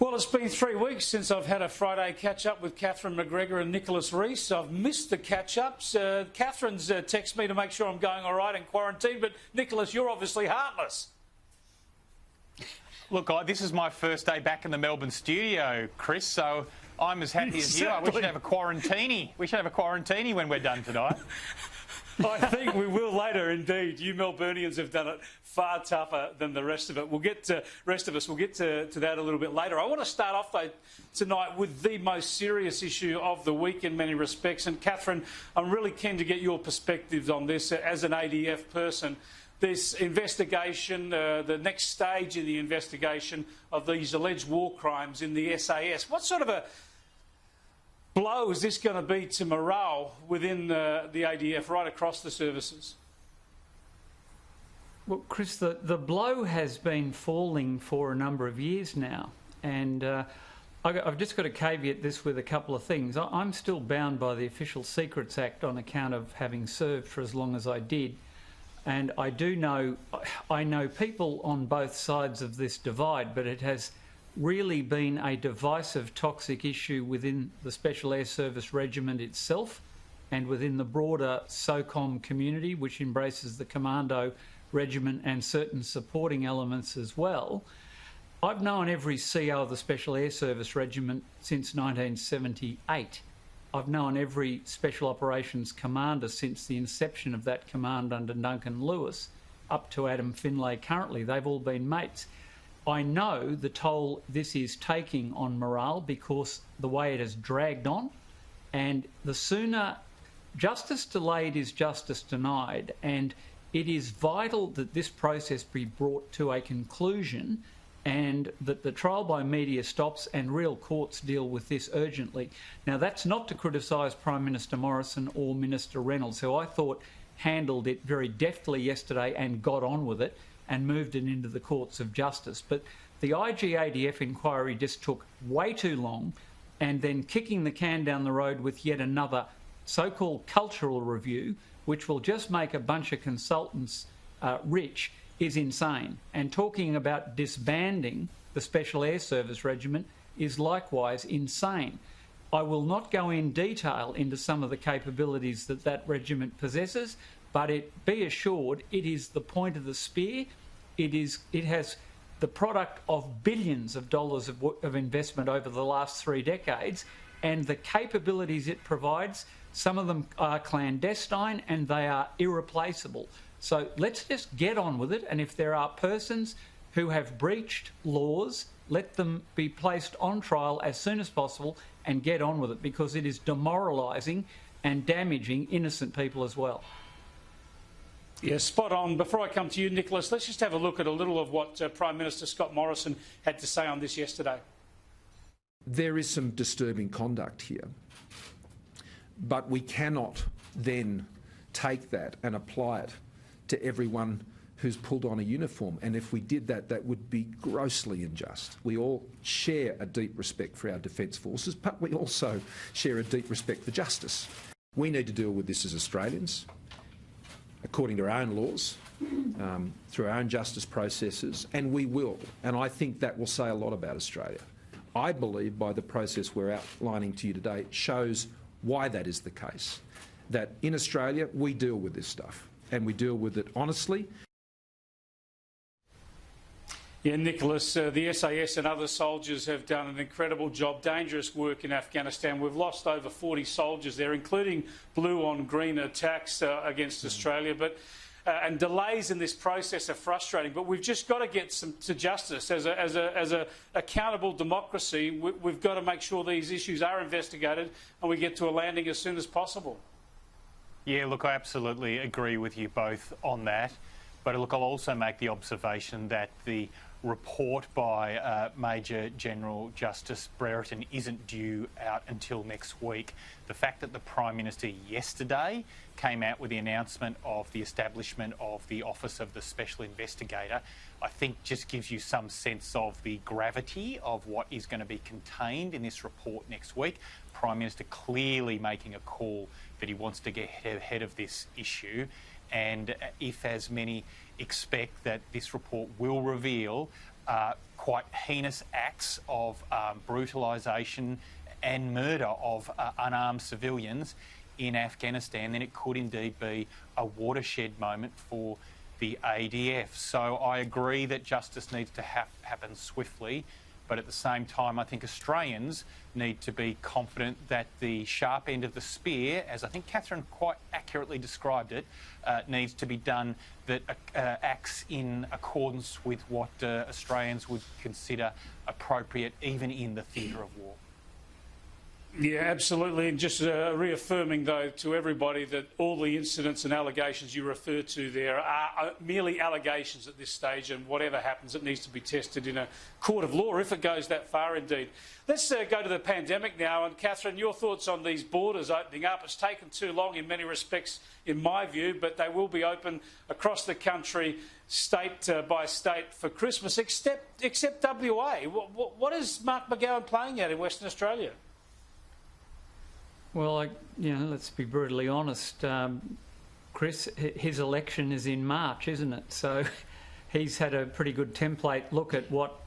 Well, it's been 3 weeks since I've had a Friday catch-up with Catherine McGregor and Nicholas Rees. I've missed the catch-ups. Catherine's texted me to make sure I'm going all right in quarantine, but Nicholas, you're obviously heartless. Look, this is my first day back in the Melbourne studio, Chris, so I'm as happy as you are. We should have a quarantini. We should have a quarantini when we're done tonight. I think we will later, indeed. You Melburnians have done it far tougher than the rest of it. We'll get to that a little bit later. I want to start off, though, tonight with the most serious issue of the week in many respects. And, Catherine, I'm really keen to get your perspectives on this as an ADF person. This investigation, the next stage in the investigation of these alleged war crimes in the SAS. What sort of a blow is this going to be to morale within the ADF right across the services? Well, Chris, the blow has been falling for a number of years now, and I've just got to caveat this with a couple of things. I'm still bound by the Official Secrets Act on account of having served for as long as I did, and I know people on both sides of this divide, but it has really been a divisive, toxic issue within the Special Air Service Regiment itself and within the broader SOCOM community, which embraces the Commando Regiment and certain supporting elements as well. I've known every CO of the Special Air Service Regiment since 1978. I've known every Special Operations Commander since the inception of that command under Duncan Lewis up to Adam Finlay currently. They've all been mates. I know the toll this is taking on morale because the way it has dragged on, and the sooner justice delayed is justice denied, and it is vital that this process be brought to a conclusion and that the trial by media stops and real courts deal with this urgently. Now, that's not to criticise Prime Minister Morrison or Minister Reynolds, who I thought handled it very deftly yesterday and got on with it and moved it into the courts of justice. But the IG-ADF inquiry just took way too long, and then kicking the can down the road with yet another so-called cultural review, which will just make a bunch of consultants rich, is insane. And talking about disbanding the Special Air Service Regiment is likewise insane. I will not go in detail into some of the capabilities that that regiment possesses, but be assured it is the point of the spear. It has the product of billions of dollars of investment over the last 3 decades, and the capabilities it provides, some of them are clandestine and they are irreplaceable. So let's just get on with it, and if there are persons who have breached laws, let them be placed on trial as soon as possible and get on with it, because it is demoralising and damaging innocent people as well. Yeah, spot on. Before I come to you, Nicholas, let's just have a look at a little of what Prime Minister Scott Morrison had to say on this yesterday. There is some disturbing conduct here, but we cannot then take that and apply it to everyone who's pulled on a uniform. And if we did that, that would be grossly unjust. We all share a deep respect for our Defence Forces, but we also share a deep respect for justice. We need to deal with this as Australians, according to our own laws, through our own justice processes, and we will. And I think that will say a lot about Australia. I believe by the process we're outlining to you today shows why that is the case, that in Australia we deal with this stuff and we deal with it honestly. Yeah, Nicholas, the SAS and other soldiers have done an incredible job, dangerous work in Afghanistan. We've lost over 40 soldiers there, including blue on green attacks against Australia. And delays in this process are frustrating, but we've just got to get to justice. As a accountable democracy, we've got to make sure these issues are investigated and we get to a landing as soon as possible. Yeah, look, I absolutely agree with you both on that. But look, I'll also make the observation that the report by Major General Justice Brereton isn't due out until next week. The fact that the Prime Minister yesterday came out with the announcement of the establishment of the Office of the Special Investigator, I think just gives you some sense of the gravity of what is going to be contained in this report next week. Prime Minister clearly making a call that he wants to get ahead of this issue. And if, as many expect, that this report will reveal quite heinous acts of brutalisation and murder of unarmed civilians in Afghanistan, then it could indeed be a watershed moment for the ADF. So I agree that justice needs to happen swiftly, but at the same time I think Australians need to be confident that the sharp end of the spear, as I think Catherine quite accurately described it, needs to be done that acts in accordance with what Australians would consider appropriate even in the theatre of war. Yeah, absolutely. And just reaffirming, though, to everybody that all the incidents and allegations you refer to there are merely allegations at this stage, and whatever happens, it needs to be tested in a court of law, if it goes that far indeed. Let's go to the pandemic now. And, Catherine, your thoughts on these borders opening up. It's taken too long in many respects, in my view, but they will be open across the country, state by state, for Christmas, except WA. What is Mark McGowan playing at in Western Australia? Well, let's be brutally honest, Chris, his election is in March, isn't it? So he's had a pretty good template look at what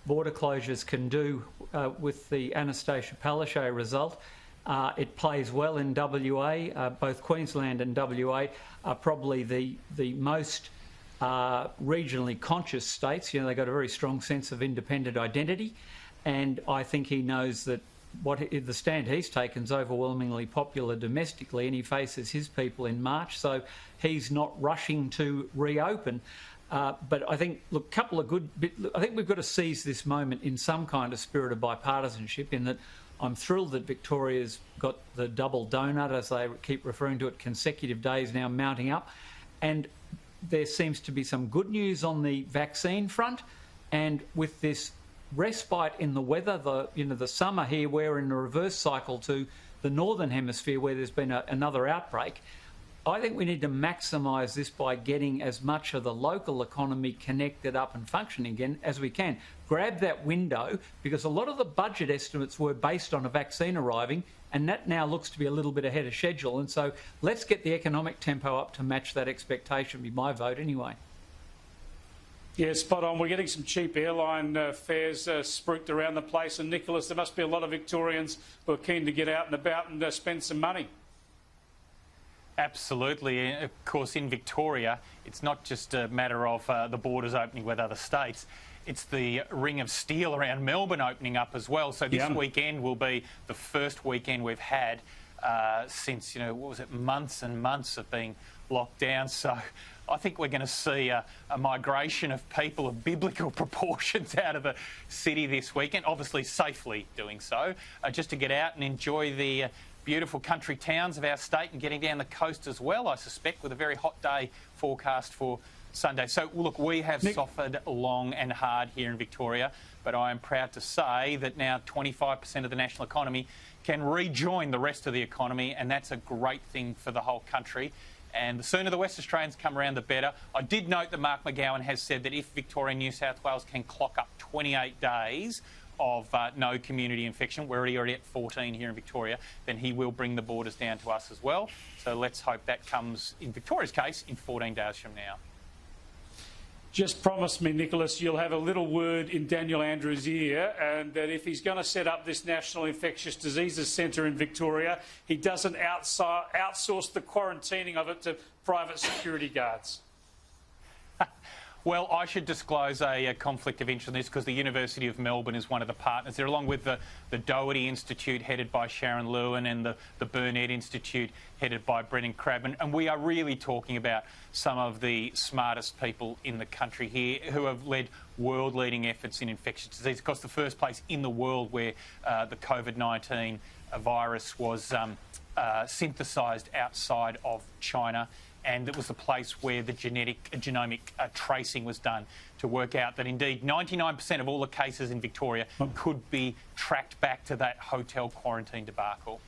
border closures can do with the Annastacia Palaszczuk result. It plays well in WA. Both Queensland and WA are probably the most regionally conscious states. They've got a very strong sense of independent identity, and I think he knows that the stand he's taken is overwhelmingly popular domestically, and he faces his people in March, so he's not rushing to reopen. But I think, look, I think we've got to seize this moment in some kind of spirit of bipartisanship, in that I'm thrilled that Victoria's got the double donut, as they keep referring to it, consecutive days now mounting up, and there seems to be some good news on the vaccine front, and with this respite in the weather, the summer here, we're in a reverse cycle to the northern hemisphere where there's been another outbreak. I think we need to maximise this by getting as much of the local economy connected up and functioning again as we can. Grab that window, because a lot of the budget estimates were based on a vaccine arriving, and that now looks to be a little bit ahead of schedule. And so let's get the economic tempo up to match that expectation, be my vote anyway. Yeah, spot on. We're getting some cheap airline fares spruiked around the place. And, Nicholas, there must be a lot of Victorians who are keen to get out and about and spend some money. Absolutely. Of course, in Victoria, it's not just a matter of the borders opening with other states. It's the ring of steel around Melbourne opening up as well. So this weekend will be the first weekend we've had since, months and months of being locked down. So I think we're going to see a migration of people of biblical proportions out of the city this weekend, obviously safely doing so, just to get out and enjoy the beautiful country towns of our state and getting down the coast as well, I suspect, with a very hot day forecast for Sunday. So, look, we have suffered long and hard here in Victoria, but I am proud to say that now 25% of the national economy can rejoin the rest of the economy, and that's a great thing for the whole country. And the sooner the West Australians come around, the better. I did note that Mark McGowan has said that if Victoria and New South Wales can clock up 28 days of no community infection, we're already at 14 here in Victoria, then he will bring the borders down to us as well. So let's hope that comes, in Victoria's case, in 14 days from now. Just promise me, Nicholas, you'll have a little word in Daniel Andrews' ear, and that if he's going to set up this National Infectious Diseases Centre in Victoria, he doesn't outsource the quarantining of it to private security guards. Well, I should disclose a conflict of interest in this, because the University of Melbourne is one of the partners there, along with the Doherty Institute headed by Sharon Lewin and the Burnett Institute headed by Brendan Crabb. And we are really talking about some of the smartest people in the country here who have led world-leading efforts in infectious disease. Of course, the first place in the world where the COVID-19 virus was synthesised outside of China. And it was the place where the genomic tracing was done to work out that indeed 99% of all the cases in Victoria could be tracked back to that hotel quarantine debacle.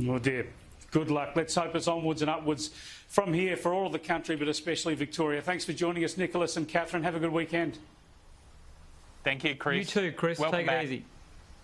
Oh dear. Good luck. Let's hope it's onwards and upwards from here for all of the country, but especially Victoria. Thanks for joining us, Nicholas and Catherine. Have a good weekend. Thank you, Chris. You too, Chris. Welcome Take back. it easy.